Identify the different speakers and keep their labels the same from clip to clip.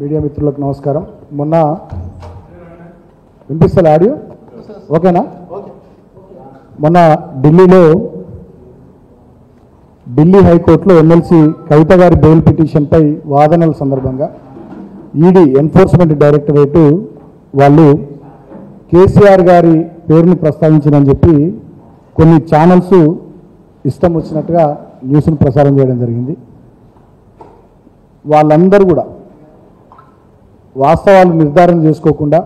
Speaker 1: Media మిత్రులకు నమస్కారం. మొన్న వినిపిస్తలే ఆడియో ఓకేనా? మొన్న ఢిల్లీ హైకోర్టులో ఎమ్మెల్సీ కవిత గారి బెయిల్ పిటిషన్పై వాదనల సందర్భంగా ఈడీ ఎన్ఫోర్స్మెంట్ డైరెక్టరేటు వాళ్ళు కేసీఆర్ గారి పేరును ప్రస్తావించిందని చెప్పి కొన్ని ఛానల్స్ ఇష్టం వచ్చినట్టుగా న్యూస్ను ప్రసారం చేయడం జరిగింది. వాళ్ళందరూ కూడా వాస్తవాలు నిర్ధారణ చేసుకోకుండా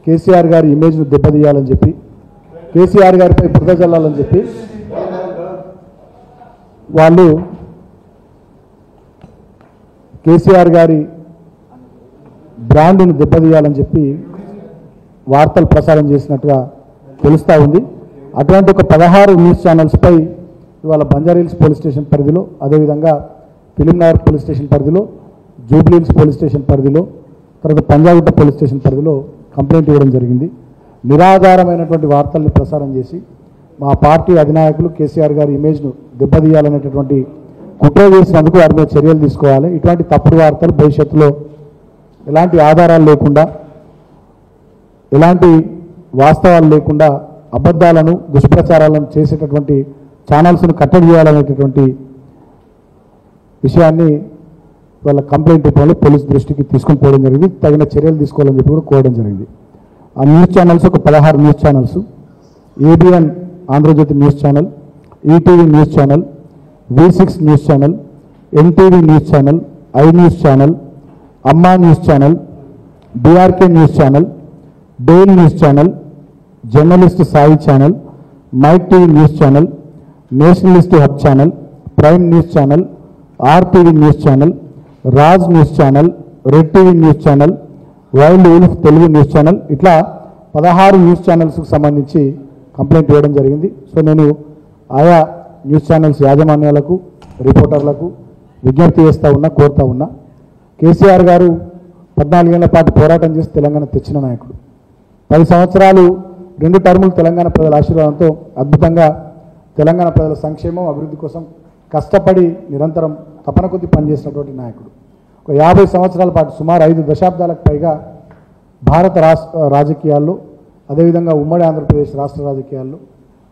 Speaker 1: కేసీఆర్ గారి ఇమేజ్ను దెబ్బతీయాలని చెప్పి, కేసీఆర్ గారిపై బురద జల్లాలని చెప్పి వాళ్ళు కేసీఆర్ గారి బ్రాండ్ను దెబ్బతీయాలని చెప్పి వార్తలు ప్రసారం చేసినట్టుగా తెలుస్తూ ఉంది. అటువంటి ఒక 16 న్యూస్ ఛానల్స్పై ఇవాళ బంజారాహిల్స్ పోలీస్ స్టేషన్ పరిధిలో, అదేవిధంగా ఫిలింనగర్ పోలీస్ స్టేషన్ పరిధిలో, జూబ్లీహిల్స్ పోలీస్ స్టేషన్ పరిధిలో, తర్వాత పంజాగుట్ట పోలీస్ స్టేషన్ పరిధిలో కంప్లైంట్ ఇవ్వడం జరిగింది. నిరాధారమైనటువంటి వార్తల్ని ప్రసారం చేసి మా పార్టీ అధినాయకులు కేసీఆర్ గారి ఇమేజ్ను దెబ్బతీయాలనేటటువంటి కుట్ర చేసినందుకు వారి మీద చర్యలు తీసుకోవాలి. ఇటువంటి తప్పుడు వార్తలు భవిష్యత్తులో ఎలాంటి ఆధారాలు లేకుండా, ఎలాంటి వాస్తవాలు లేకుండా అబద్ధాలను, దుష్ప్రచారాలను చేసేటటువంటి ఛానల్స్ను కట్టడి చేయాలనేటటువంటి విషయాన్ని వాళ్ళ కంప్లైంట్ రూపంలో పోలీస్ దృష్టికి తీసుకుని పోవడం జరిగింది. తగిన చర్యలు తీసుకోవాలని చెప్పి కూడా కోరడం జరిగింది. ఆ న్యూస్ ఛానల్స్ ఒక 16 news channels: ABN Andhra Jyothi news channel, ETV news channel, V6 news channel, NTV news channel, I news channel, Amma news channel, BRK news channel, dial news channel, journalist Sai channel, mic TV news channel, nationalist hub channel, prime news channel, RTV news channel, Raj news channel, red TV news channel, wild wolf Telugu news channel, ఇట్లా 16 news ఛానల్స్కి సంబంధించి complaint ఇవ్వడం జరిగింది. So నేను ఆయా news channels యాజమాన్యాలకు, రిపోర్టర్లకు విజ్ఞప్తి కోరుతా ఉన్నా. కేసీఆర్ గారు 14 ఏళ్ల పాటు పోరాటం చేసి తెలంగాణ తెచ్చిన నాయకుడు. 10 సంవత్సరాలు 2 టర్ములు తెలంగాణ ప్రజల ఆశీర్వాదంతో అద్భుతంగా తెలంగాణ ప్రజల సంక్షేమం, అభివృద్ధి కోసం కష్టపడి నిరంతరం తపన కొద్ది పనిచేసినటువంటి నాయకుడు. ఒక 50 సంవత్సరాల పాటు, సుమారు 5 దశాబ్దాలకు పైగా భారత రాజకీయాల్లో, అదేవిధంగా ఉమ్మడి ఆంధ్రప్రదేశ్ రాష్ట్ర రాజకీయాల్లో,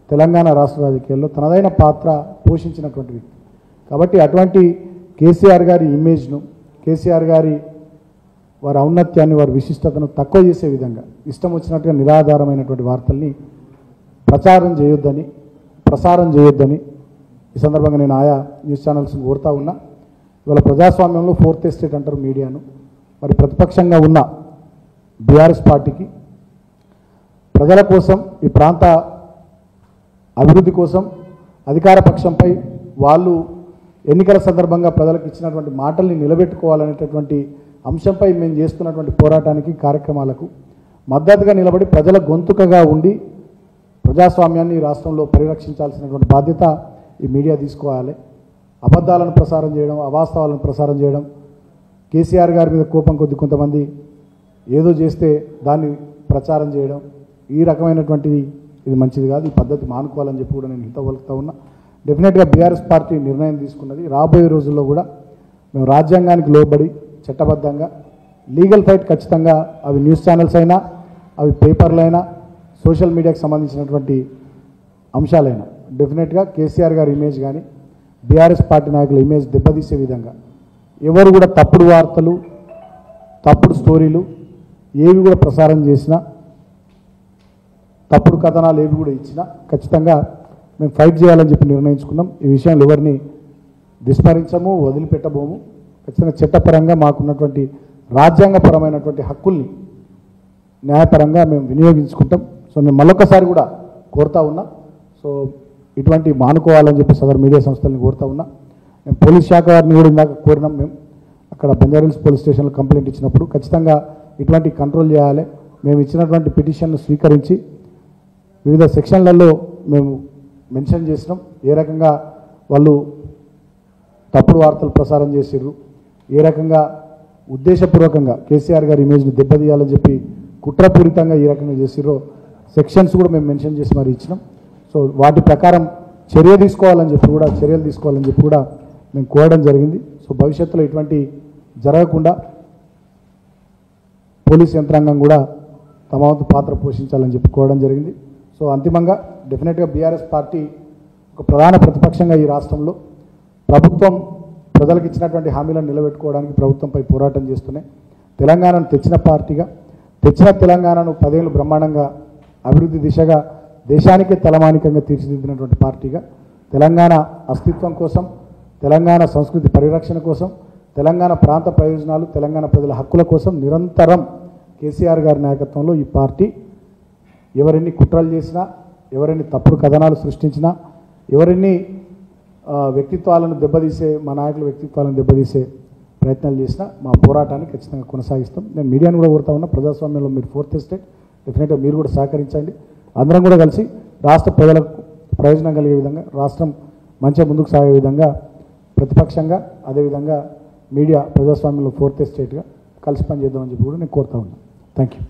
Speaker 1: తెలంగాణ రాష్ట్ర రాజకీయాల్లో తనదైన పాత్ర పోషించినటువంటి వ్యక్తి. కాబట్టి అటువంటి కేసీఆర్ గారి ఇమేజ్ను, కేసీఆర్ గారి వారి ఔన్నత్యాన్ని, వారి విశిష్టతను తక్కువ చేసే విధంగా ఇష్టం వచ్చినట్టుగా నిరాధారమైనటువంటి వార్తల్ని ప్రసారం చేయొద్దని ఈ సందర్భంగా నేను ఆయా న్యూస్ ఛానల్స్ని కోరుతా ఉన్నా. ఇవాళ ప్రజాస్వామ్యంలో 4th ఎస్టేట్ అంటారు మీడియాను. మరి ప్రతిపక్షంగా ఉన్న బీఆర్ఎస్ పార్టీకి ప్రజల కోసం, ఈ ప్రాంత అభివృద్ధి కోసం, అధికార పక్షంపై వాళ్ళు ఎన్నికల సందర్భంగా ప్రజలకు ఇచ్చినటువంటి మాటల్ని నిలబెట్టుకోవాలనేటటువంటి అంశంపై మేము చేస్తున్నటువంటి పోరాటానికి, కార్యక్రమాలకు మద్దతుగా నిలబడి ప్రజల గొంతుకగా ఉండి ప్రజాస్వామ్యాన్ని ఈ రాష్ట్రంలో పరిరక్షించాల్సినటువంటి బాధ్యత ఈ మీడియా తీసుకోవాలి. అబద్ధాలను ప్రసారం చేయడం, అవాస్తవాలను ప్రసారం చేయడం, కేసీఆర్ గారి మీద కోపం కొద్ది కొంతమంది ఏదో చేస్తే దాన్ని ప్రచారం చేయడం, ఈ రకమైనటువంటిది ఇది మంచిది కాదు. ఈ పద్ధతి మానుకోవాలని చెప్పి కూడా నేను హితవలుకుతా ఉన్నా. డెఫినెట్గా బీఆర్ఎస్ పార్టీ నిర్ణయం తీసుకున్నది. రాబోయే రోజుల్లో కూడా మేము రాజ్యాంగానికి లోబడి చట్టబద్ధంగా లీగల్ ఫైట్ ఖచ్చితంగా, అవి న్యూస్ ఛానల్స్ అయినా, అవి పేపర్లైనా, సోషల్ మీడియాకి సంబంధించినటువంటి అంశాలైనా డెఫినెట్గా కేసీఆర్ గారి ఇమేజ్ కానీ, బీఆర్ఎస్ పార్టీ నాయకుల ఇమేజ్ దెబ్బతీసే విధంగా ఎవరు కూడా తప్పుడు వార్తలు, తప్పుడు స్టోరీలు ఏవి కూడా ప్రసారం చేసినా, తప్పుడు కథనాలు ఏవి కూడా ఇచ్చినా ఖచ్చితంగా మేము ఫైట్ చేయాలని చెప్పి నిర్ణయించుకున్నాం. ఈ విషయంలో ఎవరిని విస్మరించము, వదిలిపెట్టబోము. ఖచ్చితంగా చట్టపరంగా మాకున్నటువంటి రాజ్యాంగపరమైనటువంటి హక్కుల్ని న్యాయపరంగా మేము వినియోగించుకుంటాం. సో నేను మళ్ళొకసారి కూడా కోరుతా ఉన్నా. సో ఇటువంటి మానుకోవాలని చెప్పి సదరు మీడియా సంస్థల్ని కోరుతా ఉన్నా. మేము పోలీస్ శాఖ వారిని కూడా ఇందాక కోరినాం. మేము అక్కడ బంజారాహిల్స్ పోలీస్ స్టేషన్లో కంప్లైంట్ ఇచ్చినప్పుడు ఖచ్చితంగా ఇటువంటి కంట్రోల్ చేయాలి. మేము ఇచ్చినటువంటి పిటిషన్ను స్వీకరించి వివిధ సెక్షన్లలో మేము మెన్షన్ చేసినాం. ఏ రకంగా వాళ్ళు తప్పుడు వార్తలు ప్రసారం చేసిర్రు, ఏ రకంగా ఉద్దేశపూర్వకంగా కేసీఆర్ గారి ఇమేజ్ని దెబ్బతీయాలని చెప్పి కుట్రపూరితంగా ఈ రకంగా చేసిర్రో సెక్షన్స్ కూడా మేము మెన్షన్ చేసి మరి ఇచ్చినాం. సో వాటి ప్రకారం చర్యలు తీసుకోవాలని చెప్పి కూడా మేము కోరడం జరిగింది. సో భవిష్యత్తులో ఇటువంటి జరగకుండా పోలీస్ యంత్రాంగం కూడా తమ వంతు పాత్ర పోషించాలని చెప్పి కోరడం జరిగింది. సో అంతిమంగా డెఫినెట్గా బీఆర్ఎస్ పార్టీ ఒక ప్రధాన ప్రతిపక్షంగా ఈ రాష్ట్రంలో ప్రభుత్వం ప్రజలకు ఇచ్చినటువంటి హామీలను నిలబెట్టుకోవడానికి ప్రభుత్వంపై పోరాటం చేస్తూనే తెలంగాణను తెచ్చిన పార్టీగా, తెచ్చిన తెలంగాణను 10 ఏళ్ళు బ్రహ్మాండంగా అభివృద్ధి దిశగా దేశానికే తలమానికంగా తీర్చిదిద్దినటువంటి పార్టీగా తెలంగాణ అస్తిత్వం కోసం, తెలంగాణ సంస్కృతి పరిరక్షణ కోసం, తెలంగాణ ప్రాంత ప్రయోజనాలు, తెలంగాణ ప్రజల హక్కుల కోసం నిరంతరం కేసీఆర్ గారి నాయకత్వంలో ఈ పార్టీ ఎవరెన్ని కుట్రలు చేసినా, ఎవరెన్ని తప్పుడు కథనాలు సృష్టించినా, ఎవరెన్ని వ్యక్తిత్వాలను దెబ్బతీసే, మా నాయకుల వ్యక్తిత్వాలను దెబ్బతీసే ప్రయత్నాలు చేసినా మా పోరాటాన్ని ఖచ్చితంగా కొనసాగిస్తాం. నేను మీడియాను కూడా కోరుతా ఉన్నా, ప్రజాస్వామ్యంలో మీరు 4th ఎస్టేట్, డెఫినెట్గా మీరు కూడా సహకరించండి. అందరం కూడా కలిసి రాష్ట్ర ప్రజలకు ప్రయోజనం కలిగే విధంగా, రాష్ట్రం మంచిగా ముందుకు సాగే విధంగా ప్రతిపక్షంగా, అదేవిధంగా మీడియా ప్రజాస్వామ్యంలో 4th ఎస్టేట్గా కలిసి పనిచేద్దామని చెప్పి కూడా నేను కోరుతా ఉన్నాను. Thank you.